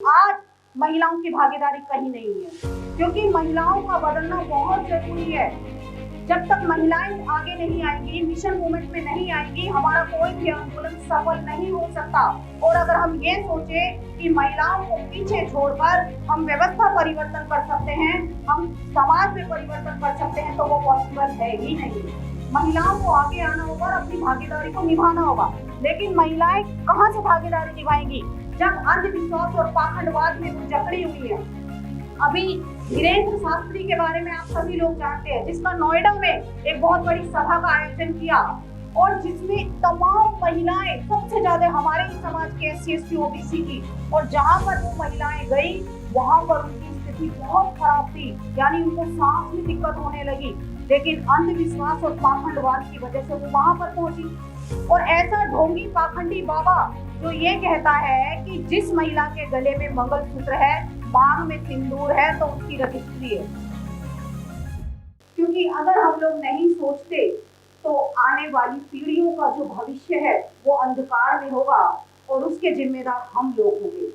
आज महिलाओं की भागीदारी कहीं नहीं है, क्योंकि महिलाओं का बदलना बहुत जरूरी है। जब तक महिलाएं आगे नहीं आएंगी, मिशन मूवमेंट में नहीं आएंगी, हमारा कोई भी आंदोलन सफल नहीं हो सकता। और अगर हम ये सोचे कि महिलाओं को पीछे छोड़कर हम व्यवस्था परिवर्तन कर सकते हैं, हम समाज में परिवर्तन कर सकते हैं, तो वो पॉसिबल है ही नहीं। महिलाओं को आगे आना होगा और अपनी भागीदारी को निभाना होगा। लेकिन महिलाएं कहाँ से भागीदारी निभाएंगी जब अंधविश्वास और पाखंडवाद में वो जकड़ी हुई है। अभी धीरेन्द्र शास्त्री के बारे में आप सभी लोग जानते हैं, जिसका नोएडा में एक बहुत बड़ी सभा का आयोजन किया और जिसमें तमाम महिलाएं, सबसे ज्यादा हमारे ही समाज के SC ST OBC की, और जहां पर वो महिलाएं गई वहां पर उनकी स्थिति बहुत खराब थी, यानी उनको सांस में दिक्कत होने लगी। लेकिन अंधविश्वास और पाखंडवाद की वजह से वो वहां पर पहुंची। और ऐसा ढोंगी पाखंडी बाबा जो ये कहता है कि जिस महिला के गले में मंगलसूत्र है, मांग में सिंदूर है, तो उसकी रजिस्ट्री है। क्योंकि अगर हम लोग नहीं सोचते तो आने वाली पीढ़ियों का जो भविष्य है वो अंधकार में होगा और उसके जिम्मेदार हम लोग होंगे।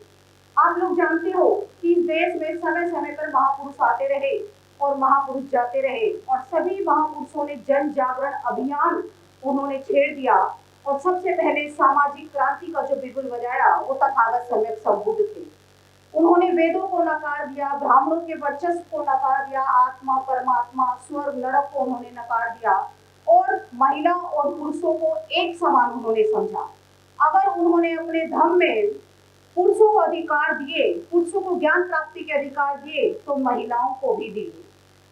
आप लोग जानते हो कि इस देश में समय समय पर महापुरुष आते रहे और महापुरुष जाते रहे, और सभी महापुरुषों ने जन जागरण अभियान उन्होंने छेड़ दिया। और सबसे पहले सामाजिक क्रांति का जो बिगुल बजाया वो तथागत सम्यक संबुद्ध थे। उन्होंने वेदों को नकार दिया, ब्राह्मणों के वर्चस्व को नकार दिया, आत्मा परमात्मा स्वर्ग नरक को उन्होंने नकार दिया और महिला और पुरुषों को एक समान उन्होंने समझा। अगर उन्होंने अपने धर्म में पुरुषों को अधिकार दिए, पुरुषों को ज्ञान प्राप्ति के अधिकार दिए, तो महिलाओं को भी दिए।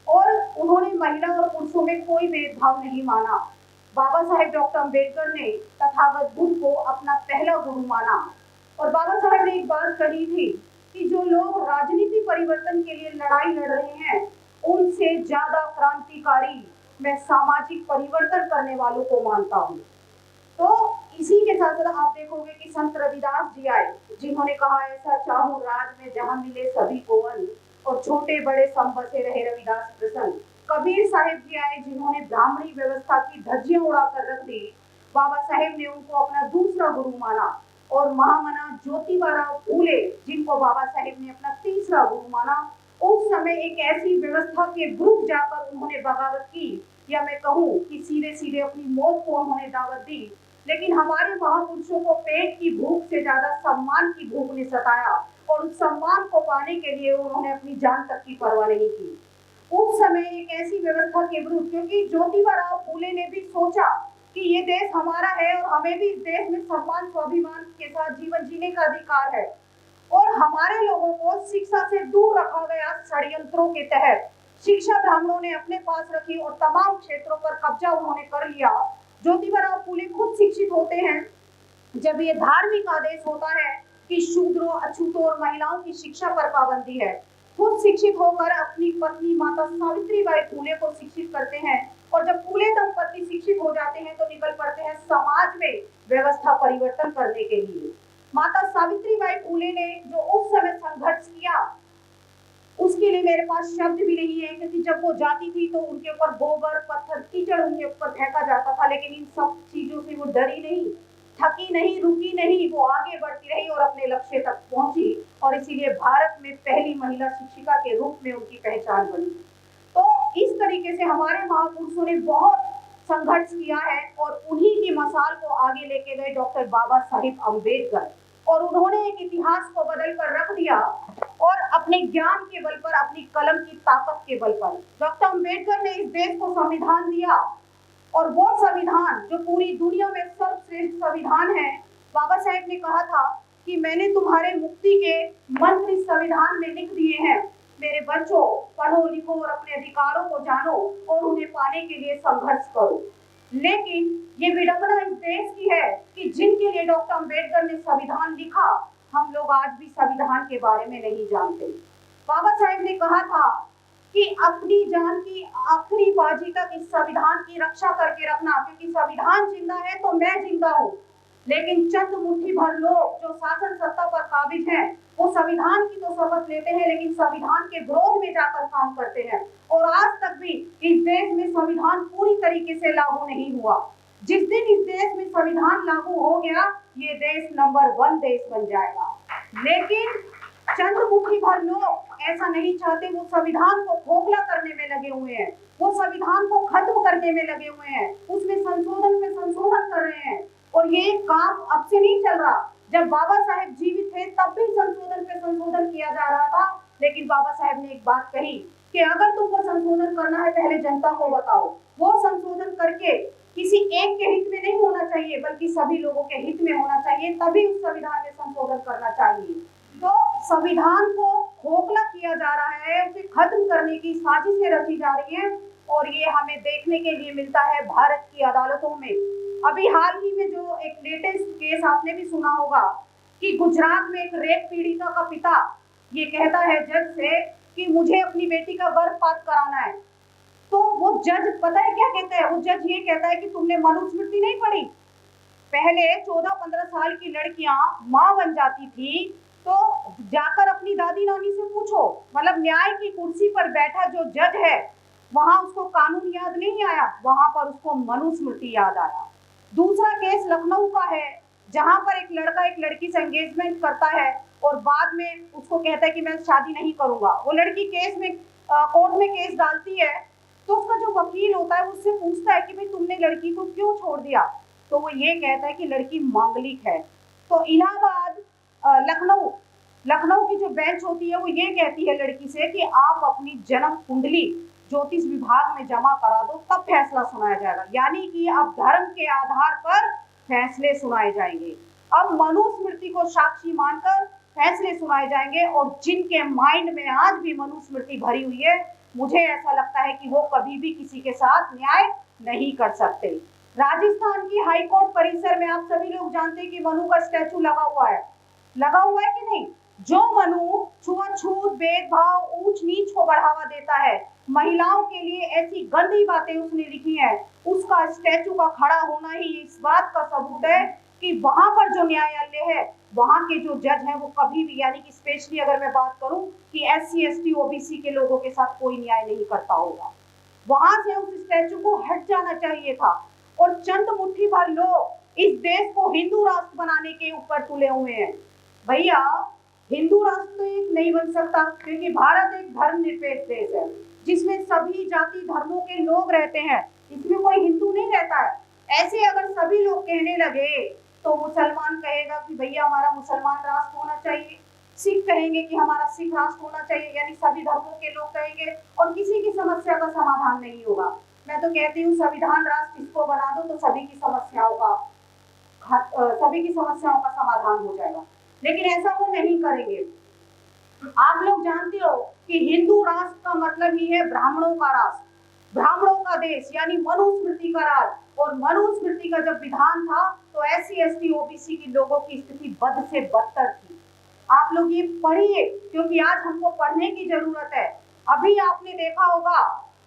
और उन्होंने महिला और पुरुषों में कोई भेदभाव नहीं माना। बाबा साहेब डॉक्टर अम्बेडकर ने तथागत बुद्ध को अपना पहला गुरु माना। और बाबा साहेब ने एक बात कही थी कि जो लोग राजनीति परिवर्तन के लिए लड़ाई लड़ रहे हैं, उनसे ज्यादा क्रांतिकारी मैं सामाजिक परिवर्तन करने वालों को मानता हूँ। तो इसी के साथ साथ आप देखोगे कि संत रविदास जी आए, जिन्होंने कहा ऐसा चाहूं राज में जहां मिले सभी को अन्न, और छोटे बड़े सब बसे रहे रविदास प्रसन्न। कबीर साहिब जी आए, जिन्होंने ब्राह्मणी व्यवस्था की धज्जियां उड़ाकर रख दी। बाबा साहेब ने उनको अपना दूसरा गुरु माना। और महामना ज्योतिबा फूले, जिनको बाबा साहेब ने अपना तीसरा गुरु माना। उस समय एक ऐसी व्यवस्था के ग्रुप जाकर उन्होंने बगावत की, या मैं कहूँ कि सीधे सीधे अपनी मौत को उन्होंने दावत दी। लेकिन हमारे महापुरुषों को पेट की भूख से ज्यादा सम्मान की भूख ने सताया, और उस सम्मान को पाने के लिए उन्होंने अपनी जान तक की परवाह नहीं की। उस समय एक ऐसी व्यवस्था के विरुद्ध, क्योंकि ज्योतिबा फूले ने भी सोचा कि ये देश हमारा है और हमें भी इस देश में सम्मान स्वाभिमान के साथ जीवन जीने का अधिकार है, और हमारे लोगों को शिक्षा से दूर रखा गया षड्यंत्रों के तहत। शिक्षा ब्राह्मणों ने अपने पास रखी और तमाम क्षेत्रों पर कब्जा उन्होंने कर लिया। ज्योतिबा फूले खुद शिक्षित होते हैं। जब ये धार्मिक आदेश होता है कि शूद्रों, अछूतों और महिलाओं की शिक्षा पर पाबंदी है, खुद शिक्षित होकर अपनी पत्नी माता सावित्रीबाई फूले को शिक्षित करते हैं। और जब फूले दंपति शिक्षित हो जाते हैं तो निकल पड़ते हैं समाज में व्यवस्था परिवर्तन करने के लिए। माता सावित्रीबाई फूले ने जो उस समय संघर्ष किया, उसके लिए मेरे पास शब्द भी नहीं है, क्योंकि जब वो जाती थी तो उनके ऊपर गोबर, पत्थर, कीचड़ उनके ऊपर फेंका जाता था, लेकिन इन सब चीजों से वो डरी नहीं, थकी नहीं, रुकी नहीं, वो आगे बढ़ती रही और अपने लक्ष्य तक पहुंची। और इसीलिए भारत में पहली महिला शिक्षिका के रूप में उनकी पहचान बनी। तो इस तरीके से हमारे महापुरुषों ने बहुत संघर्ष किया है, और उन्हीं की मसाल को आगे लेके गए डॉक्टर बाबा साहिब अम्बेडकर, और उन्होंने एक इतिहास को बदल कर रख दिया। और अपने ज्ञान के बल पर, अपनी कलम की ताकत के बल पर डॉक्टर अम्बेडकर ने इस देश को संविधान दिया, और वो संविधान जो पूरी दुनिया में सर्वश्रेष्ठ संविधान है। बाबा साहेब ने कहा था कि मैंने तुम्हारे मुक्ति के मंत्र इस संविधान में लिख दिए हैं। मेरे बच्चों, पढ़ो लिखो और अपने अधिकारों को जानो और उन्हें पाने के लिए संघर्ष करो। लेकिन ये विडंबना इस देश की है कि जिनके लिए डॉक्टर अम्बेडकर ने संविधान लिखा, हम लोग आज भी संविधान के बारे में नहीं जानते। बाबा साहेब ने कहा था कि अपनी जान की आखिरी बाजी तक इस संविधान की रक्षा करके रखना, क्योंकि संविधान जिंदा है तो मैं जिंदा हूँ। लेकिन चंद मुट्ठी भर लोग जो शासन सत्ता पर काबिज हैं, वो संविधान की तो शपथ लेते हैं, लेकिन संविधान के विरोध में जाकर काम करते हैं। और आज तक भी इस देश में संविधान पूरी तरीके से लागू नहीं हुआ। जिस दिन इस देश में संविधान लागू हो गया, ये देश नंबर 1 देश बन जाएगा। लेकिन भर लोग ऐसा नहीं चाहते, वो संविधान को खोखला करने में लगे हुए हैं, वो संविधान को खत्म करने में लगे हुए हैं, उसमें संशोधन पे संशोधन कर रहे हैं। और ये काम अब से नहीं चल रहा, जब बाबा साहेब जीवित थे तब भी संशोधन पे संशोधन किया जा रहा था। लेकिन बाबा साहेब ने एक बात कही कि अगर तुमको संशोधन करना है पहले जनता को बताओ, वो संशोधन करके किसी एक के हित में नहीं होना चाहिए बल्कि सभी लोगों के हित में होना चाहिए, तभी उस संविधान में संशोधन करना चाहिए। तो संविधान को खोखला किया जा रहा है, उसे खत्म करने की साजिशें रची जा रही हैं और ये हमें देखने के लिए मिलता है भारत की अदालतों में। अभी हाल ही में जो एक लेटेस्ट केस आपने भी सुना होगा कि गुजरात में एक रेप पीड़िता का पिता ये कहता है जज से कि मुझे अपनी बेटी का गर्भपात कराना है, तो वो जज पता है क्या कहता है, वो जज ये कहता है कि तुमने मनुस्मृति नहीं पढ़ी, पहले 14-15 साल की लड़कियां माँ बन जाती थी तो जाकर अपनी दादी नानी से पूछो, मतलब न्याय की कुर्सी पर बैठा जो जज है वहां उसको कानून याद नहीं आया, वहां पर उसको मनुस्मृति याद आया। दूसरा केस लखनऊ का है जहां पर एक लड़का एक लड़की से एंगेजमेंट करता है और बाद में उसको कहता है कि मैं शादी नहीं करूंगा। वो लड़की केस में कोर्ट में केस डालती है तो उसका जो वकील होता है उससे पूछता है कि भाई तुमने लड़की को क्यों छोड़ दिया, तो वो ये कहता है कि लड़की मांगलिक है। तो इलाहाबाद लखनऊ की जो बेंच होती है वो ये कहती है लड़की से कि आप अपनी जन्म कुंडली ज्योतिष विभाग में जमा करा दो तब फैसला सुनाया जाएगा, यानी कि अब धर्म के आधार पर फैसले सुनाए जाएंगे। अब मनुस्मृति को साक्षी मानकर फैसले सुनाए जाएंगे और जिनके माइंड में आज भी मनुस्मृति भरी हुई है, मुझे ऐसा लगता है कि वो कभी भी किसी के साथ न्याय नहीं कर सकते। राजस्थान की हाईकोर्ट परिसर में आप सभी लोग जानते हैं कि मनु का स्टैचू लगा हुआ है कि नहीं? जो मनु छुआछूत, भेदभाव, ऊंच नीच को बढ़ावा देता है, महिलाओं के लिए ऐसी गंदी बातें उसने लिखी हैं, उसका स्टैचू का खड़ा होना ही इस बात का सबूत है कि वहां पर जो न्यायालय है, वहां के जो जज हैं वो कभी भी, यानी कि स्पेशली अगर मैं बात करूं कि SC ST OBC के लोगों के साथ कोई न्याय नहीं करता होगा, वहां से उस स्टैचू को हट जाना चाहिए था। और चंद मुट्ठी भर लोग इस देश को हिंदू राष्ट्र बनाने के ऊपर तुले हुए हैं। भैया हिंदू राष्ट्र तो एक नहीं बन सकता क्योंकि भारत एक धर्मनिरपेक्ष देश है जिसमें सभी जाति धर्मों के लोग रहते हैं, इसमें कोई हिंदू नहीं रहता है। ऐसे अगर सभी लोग कहने लगे तो मुसलमान कहेगा कि भैया हमारा मुसलमान राष्ट्र होना चाहिए, सिख कहेंगे कि हमारा सिख राष्ट्र होना चाहिए, यानी सभी धर्मों के लोग कहेंगे और किसी की समस्या का समाधान नहीं होगा। मैं तो कहती हूँ संविधान राष्ट्र इसको बना दो तो सभी की समस्याओं का समाधान हो जाएगा, लेकिन ऐसा वो नहीं करेंगे। आप लोग जानते हो कि हिंदू राष्ट्र का मतलब ही है ब्राह्मणों का राष्ट्र, ब्राह्मणों का देश, यानी मनुस्मृति का राज। और मनुस्मृति का जब विधान था तो SC ST OBC के लोगों की स्थिति बद से बदतर थी। आप लोग ये पढ़िए क्योंकि आज हमको पढ़ने की जरूरत है। अभी आपने देखा होगा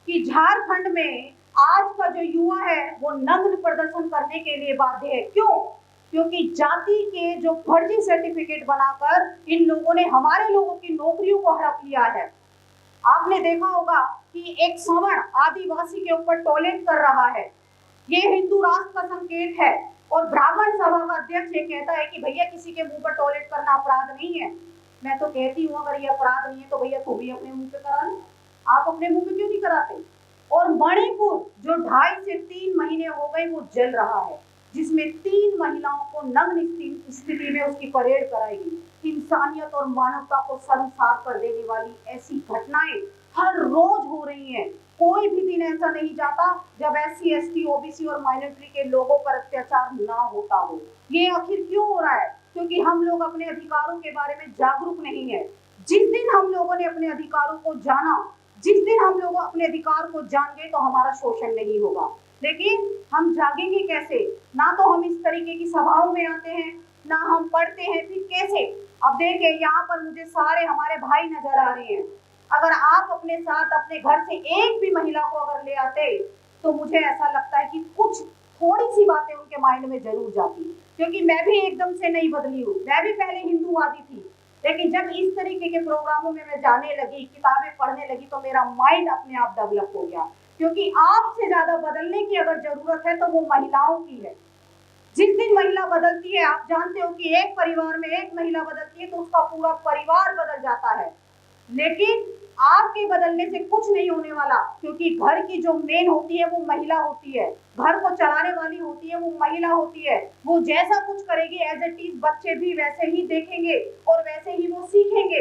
कि झारखंड में आज का जो युवा है वो नग्न प्रदर्शन करने के लिए बाध्य है। क्यों? क्योंकि जाति के जो फर्जी सर्टिफिकेट बनाकर इन लोगों ने हमारे लोगों की नौकरियों को हड़प लिया है। आपने देखा होगा कि एक सवर्ण आदिवासी के ऊपर टॉयलेट कर रहा है, ये हिंदू राष्ट्र का संकेत है। और ब्राह्मण सभा का अध्यक्ष ये कहता है कि भैया किसी के मुंह पर टॉयलेट करना अपराध नहीं है। मैं तो कहती हूँ अगर ये अपराध नहीं है तो भैया तुम भी अपने मुंह पे करा लो, आप अपने मुंह पे क्यों नहीं कराते? और मणिपुर जो 2.5 से 3 महीने हो गए वो जल रहा है, जिसमें 3 महिलाओं को नग्न स्थिति में उसकी परेड कराई गई। इंसानियत और मानवता को शर्मसार कर देने वाली ऐसी घटनाएं हर रोज हो रही हैं। कोई भी दिन ऐसा नहीं जाता जब SC ST OBC और माइनॉरिटी के लोगों पर अत्याचार ना होता हो। ये आखिर क्यों हो रहा है? क्योंकि हम लोग अपने अधिकारों के बारे में जागरूक नहीं है। जिस दिन हम लोगों ने अपने अधिकारों को जाना, जिस दिन हम लोग अपने अधिकार को जान गए तो हमारा शोषण नहीं होगा। लेकिन हम जागेंगे कैसे? ना तो हम इस तरीके की सभाओं में आते हैं, ना हम पढ़ते हैं, फिर कैसे? अब देखिए यहाँ पर मुझे सारे हमारे भाई नजर आ रहे हैं। अगर आप अपने साथ अपने घर से एक भी महिला को अगर ले आते तो मुझे ऐसा लगता है कि कुछ थोड़ी सी बातें उनके माइंड में जरूर जाती, क्योंकि मैं भी एकदम से नहीं बदली हूँ। मैं भी पहले हिंदूवादी थी, लेकिन जब इस तरीके के प्रोग्रामों में मैं जाने लगी, किताबें पढ़ने लगी, तो मेरा माइंड अपने आप डेवलप हो गया। क्योंकि आपसे ज्यादा बदलने की अगर जरूरत है तो वो महिलाओं की है। जिस दिन महिला बदलती है, आप जानते हो कि एक परिवार में एक महिला बदलती है तो उसका पूरा परिवार बदल जाता है। लेकिन आपके बदलने से कुछ नहीं होने वाला, क्योंकि घर की जो मेन होती है वो महिला होती है, घर को चलाने वाली होती है वो महिला होती है। वो जैसा कुछ करेगी एज इट इज बच्चे भी वैसे ही देखेंगे और वैसे ही वो सीखेंगे।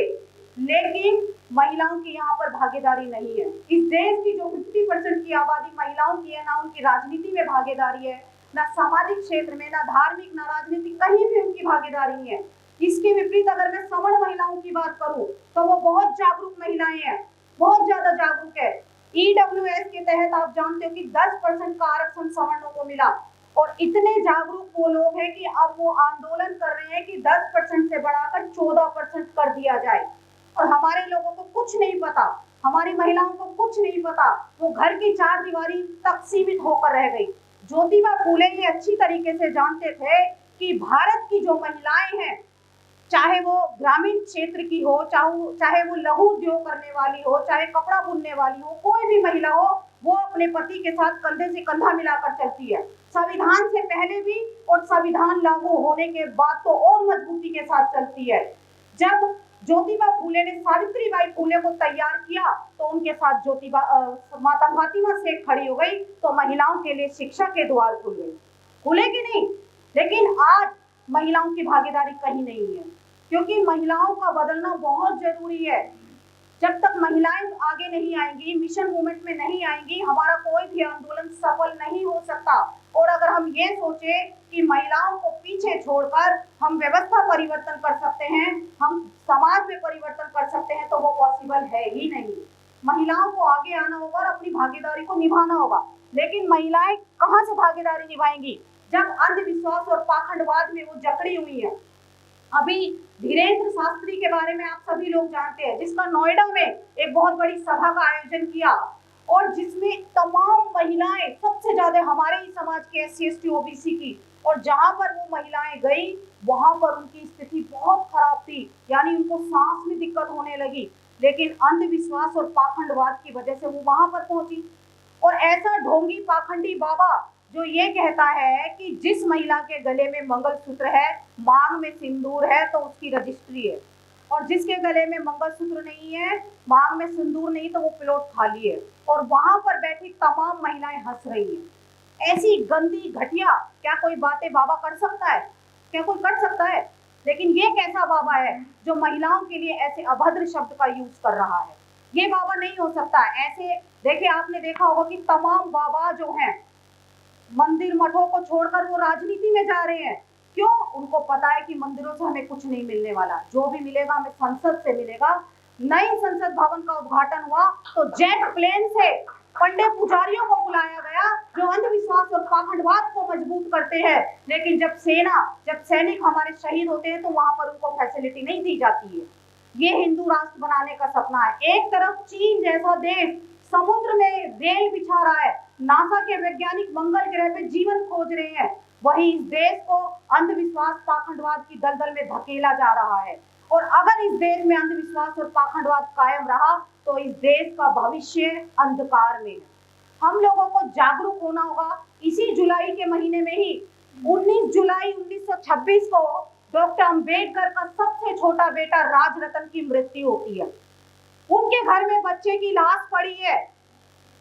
लेकिन महिलाओं की यहाँ पर भागीदारी नहीं है। इस देश की जो 50% की आबादी महिलाओं की है, ना उनकी राजनीति में भागीदारी है, ना सामाजिक क्षेत्र में, ना धार्मिक, ना राजनीतिक, कहीं भी उनकी भागीदारी नहीं है। इसके विपरीत अगर मैं सवर्ण महिलाओं की बात करूं तो वो बहुत जागरूक महिलाएं हैं, बहुत ज्यादा जागरूक है। ईडब्ल्यूएस के तहत आप जानते हो कि 10% का आरक्षण सवर्णों को मिला, और इतने जागरूक वो लोग हैं कि अब वो आंदोलन कर रहे हैं कि 10% से बढ़ाकर 14% कर दिया जाए। और हमारे लोगों को कुछ नहीं पता, हमारी महिलाओं को कुछ नहीं पता, वो घर की चार दीवारी तक सीमित होकर रह गई। ज्योतिबा फूले ये अच्छी तरीके से जानते थे कि भारत की जो महिलाएं हैं, चाहे वो ग्रामीण क्षेत्र की हो, चाहे वो लघु उद्योग करने वाली हो, चाहे कपड़ा बुनने वाली हो, कोई भी महिला हो, वो अपने पति के साथ कंधे से कंधा मिलाकर चलती है, संविधान से पहले भी और संविधान लागू होने के बाद तो और मजबूती के साथ चलती है। जब ज्योतिबा फूले ने सावित्रीबाई फूले को तैयार किया तो उनके साथ ज्योतिबा माता फातिमा शेख खड़ी हो गई, तो महिलाओं के लिए शिक्षा के द्वार खुल गए, खुले कि नहीं? लेकिन आज महिलाओं की भागीदारी कहीं नहीं है, क्योंकि महिलाओं का बदलना बहुत जरूरी है। जब तक महिलाएं आगे नहीं आएंगी, मिशन मूवमेंट में नहीं आएंगी, हमारा कोई भी आंदोलन सफल नहीं हो सकता। और अगर हम ये सोचे कि महिलाओं को पीछे छोड़कर हम व्यवस्था परिवर्तन कर सकते हैं, हम समाज में परिवर्तन कर सकते हैं, तो वो पॉसिबल है ही नहीं। महिलाओं को आगे आना होगा और अपनी भागीदारी को निभाना होगा। लेकिन महिलाएं कहाँ से भागीदारी निभाएंगी जब अंधविश्वास और पाखंडवाद में वो जकड़ी हुई है। अभी धीरेन्द्र शास्त्री के बारे में आप सभी लोग जानते हैं, जिसका नोएडा में एक बहुत बड़ी सभा का आयोजन किया और जिसमें तमाम महिलाएं, सबसे ज्यादा हमारे ही समाज के SC ST OBC की, और जहां पर वो महिलाएं गई वहां पर उनकी स्थिति बहुत खराब थी, यानी उनको सांस में दिक्कत होने लगी। लेकिन अंधविश्वास और पाखंडवाद की वजह से वो वहां पर पहुंची। और ऐसा ढोंगी पाखंडी बाबा जो ये कहता है कि जिस महिला के गले में मंगलसूत्र है, मांग में सिंदूर है, तो उसकी रजिस्ट्री है, और जिसके गले में मंगलसूत्र नहीं है, मांग में सिंदूर नहीं, तो वो प्लॉट खाली है। और वहां पर बैठी तमाम महिलाएं हंस रही हैं। ऐसी गंदी घटिया क्या कोई बातें बाबा कर सकता है? क्या कोई कर सकता है? लेकिन ये कैसा बाबा है जो महिलाओं के लिए ऐसे अभद्र शब्द का यूज कर रहा है? ये बाबा नहीं हो सकता ऐसे। देखिए, आपने देखा होगा कि तमाम बाबा जो हैं मंदिर मठों को छोड़कर वो राजनीति में जा रहे हैं। क्यों? उनको पता है कि मंदिरों से हमें कुछ नहीं मिलने वाला, जो भी मिलेगा हमें संसद से मिलेगा। नई संसद भवन का उद्घाटन हुआ तो जेट प्लेन से पंडित पुजारियों को बुलाया गया जो अंधविश्वास और पाखंडवाद को मजबूत करते हैं। लेकिन जब सैनिक हमारे शहीद होते हैं तो वहां पर उनको फैसिलिटी नहीं दी जाती है। ये हिंदू राष्ट्र बनाने का सपना है। एक तरफ चीन जैसा देश समुद्र में रेल बिछा रहा है, नासा के वैज्ञानिक मंगल ग्रह पे जीवन खोज रहे हैं, वही इस देश को अंधविश्वास पाखंडवाद की दलदल में धकेला जा रहा है। और अगर इस देश में अंधविश्वास और पाखंडवाद कायम रहा तो इस देश का भविष्य अंधकार में है। हम लोगों को जागरूक होना होगा। इसी जुलाई के महीने में ही 19 जुलाई 1926 को डॉक्टर अंबेडकर का सबसे छोटा बेटा राजरतन की मृत्यु होती है। उनके घर में बच्चे की लाश पड़ी है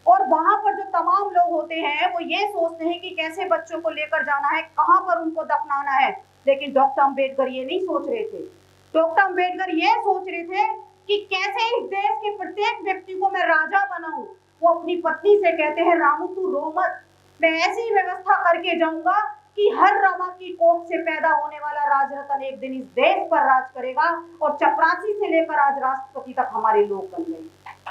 और वहां पर जो तमाम लोग होते हैं वो ये सोचते हैं कि कैसे बच्चों को लेकर जाना है, कहां पर उनको दफनाना है। लेकिन डॉक्टर अंबेडकर ये नहीं सोच रहे थे। डॉक्टर अंबेडकर ये सोच रहे थे कि कैसे इस देश के प्रत्येक व्यक्ति को मैं राजा बनाऊं। वो अपनी पत्नी से कहते हैं, रामू तू रो मत, मैं ऐसी व्यवस्था करके जाऊंगा कि हर रमा की कोख से पैदा होने वाला राजरतन एक दिन इस देश पर राज करेगा। और चपरासी से लेकर आज राष्ट्रपति तक हमारे लोग बन गए,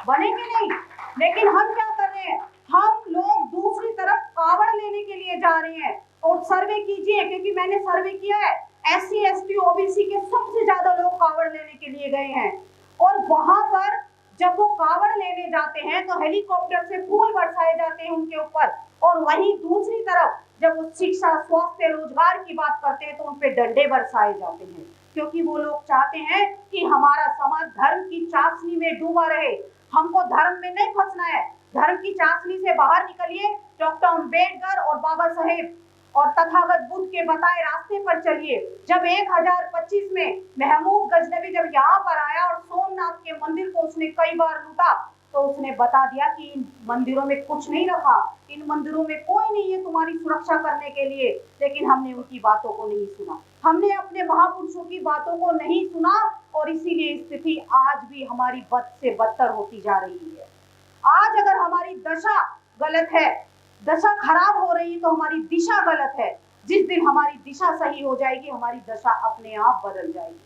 बनेंगे नहीं। लेकिन हम क्या कर रहे हैं? हम लोग दूसरी तरफ कावड़ लेने के लिए जा रहे हैं। और सर्वे कीजिए, क्योंकि मैंने सर्वे किया है, SC ST OBC के सबसे ज्यादा लोग कावड़ लेने के लिए गए हैं। और वहां पर जब वो कावड़ लेने जाते हैं तो हेलीकॉप्टर से फूल बरसाए जाते हैं उनके ऊपर, और वहीं दूसरी तरफ जब वो शिक्षा, स्वास्थ्य, रोजगार की बात करते हैं तो उन पे डंडे बरसाए जाते हैं। क्योंकि वो लोग चाहते हैं कि हमारा समाज धर्म की चाशनी में डूबा रहे। हमको धर्म में नहीं फंसना है, धर्म की चाशनी से बाहर निकलिए, डॉक्टर अंबेडकर और बाबा साहेब और तथागत बुद्ध के बताए रास्ते पर चलिए। जब 1025 में महमूद गजनवी जब यहाँ पर आया और सोमनाथ सोमनाथ के मंदिर को उसने कई बार लूटा, तो उसने बता दिया कि इन मंदिरों में कुछ नहीं रखा, इन मंदिरों में कोई नहीं है तुम्हारी सुरक्षा करने के लिए। लेकिन हमने उनकी बातों को नहीं सुना, हमने अपने महापुरुषों की बातों को नहीं सुना, और इसीलिए स्थिति आज भी हमारी बद से बदतर होती जा रही है। आज अगर हमारी दशा गलत है, दशा खराब हो रही है, तो हमारी दिशा गलत है। जिस दिन हमारी दिशा सही हो जाएगी, हमारी दशा अपने आप बदल जाएगी।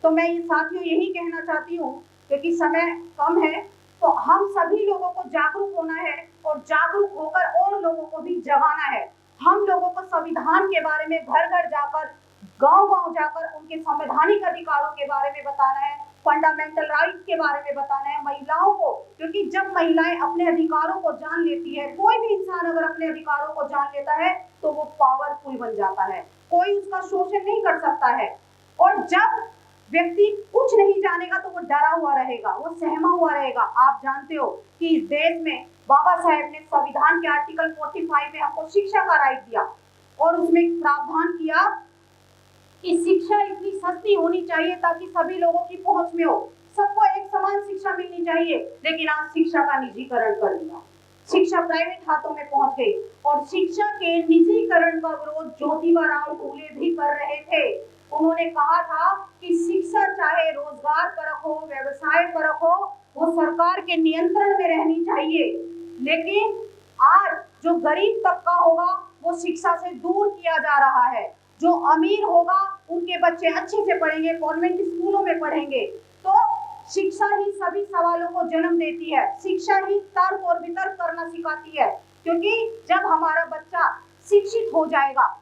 तो मैं ये साथियों यही कहना चाहती हूँ, क्योंकि समय कम है, तो हम सभी लोगों को जागरूक होना है, और जागरूक होकर और लोगों को भी जगाना है। हम लोगों को संविधान के बारे में घर घर जाकर, गांव-गांव जाकर उनके संवैधानिक अधिकारों के बारे में बताना है, फंडामेंटल राइट्स के बारे में बताना है महिलाओं को। क्योंकि जब महिलाएं अपने अधिकारों को जान लेती है, कोई भी इंसान अगर अपने अधिकारों को जान लेता है, तो वो पावरफुल बन जाता है, कोई उसका शोषण नहीं कर सकता है। और जब व्यक्ति कुछ नहीं जानेगा, तो वो डरा हुआ रहेगा, वो सहमा हुआ रहेगा। आप जानते हो कि इस देश में बाबा साहेब ने संविधान के आर्टिकल 45 में हमको शिक्षा का राइट दिया, और उसमें प्रावधान किया कि शिक्षा इतनी सस्ती होनी चाहिए ताकि सभी लोगों की पहुंच में हो, सबको एक समान शिक्षा मिलनी चाहिए। लेकिन आज शिक्षा का निजीकरण कर दिया, शिक्षा प्राइवेट हाथों में पहुंच गई, और शिक्षा के निजीकरण का विरोध ज्योतिबा राव फूले भी कर रहे थे। उन्होंने कहा था कि शिक्षा चाहे रोजगार परक हो, व्यवसाय परक हो, वो सरकार के नियंत्रण में रहनी चाहिए। लेकिन आज जो गरीब तबका होगा, वो शिक्षा से दूर किया जा रहा है। जो अमीर होगा, उनके बच्चे अच्छे से पढ़ेंगे, कॉन्वेंट स्कूलों में पढ़ेंगे। तो शिक्षा ही सभी सवालों को जन्म देती है, शिक्षा ही तर्क और वितर्क करना सिखाती है। क्योंकि जब हमारा बच्चा शिक्षित हो जाएगा,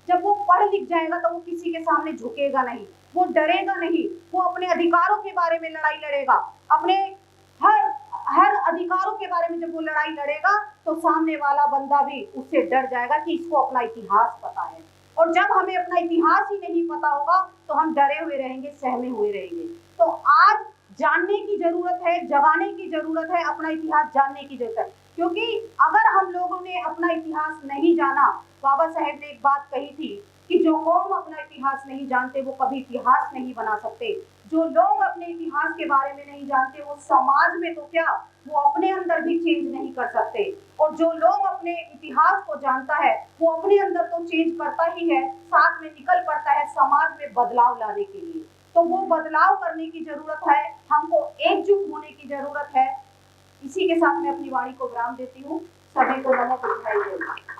जब वो पढ़ लिख जाएगा, तो वो किसी के सामने झुकेगा नहीं, वो डरेगा नहीं, वो अपने अधिकारों के बारे में लड़ाई लड़ेगा। अपने हर अधिकारों के बारे में जब वो लड़ाई लड़ेगा, तो सामने वाला बंदा भी उससे डर जाएगा कि इसको अपना इतिहास पता है। और जब हमें अपना इतिहास ही नहीं पता होगा, तो हम डरे हुए रहेंगे, सहमे हुए रहेंगे। तो आज जानने की जरूरत है, जगाने की जरूरत है, अपना इतिहास जानने की जरूरत है। क्योंकि अगर हम लोगों ने अपना इतिहास नहीं जाना, बाबा साहेब ने एक बात कही थी कि जो कौम अपना इतिहास नहीं जानते, वो कभी इतिहास नहीं बना सकते। जो लोग अपने इतिहास के बारे में नहीं जानते, वो समाज में तो क्या, वो अपने अंदर भी चेंज नहीं कर सकते। और जो लोग अपने इतिहास को जानता है, वो अपने अंदर तो चेंज करता ही है, साथ में निकल पड़ता है समाज में बदलाव लाने के लिए। तो वो बदलाव करने की जरूरत है, हमको एकजुट होने की जरूरत है। इसी के साथ मैं अपनी वाणी को विराम देती हूँ। सभी को नमो बुद्धाय।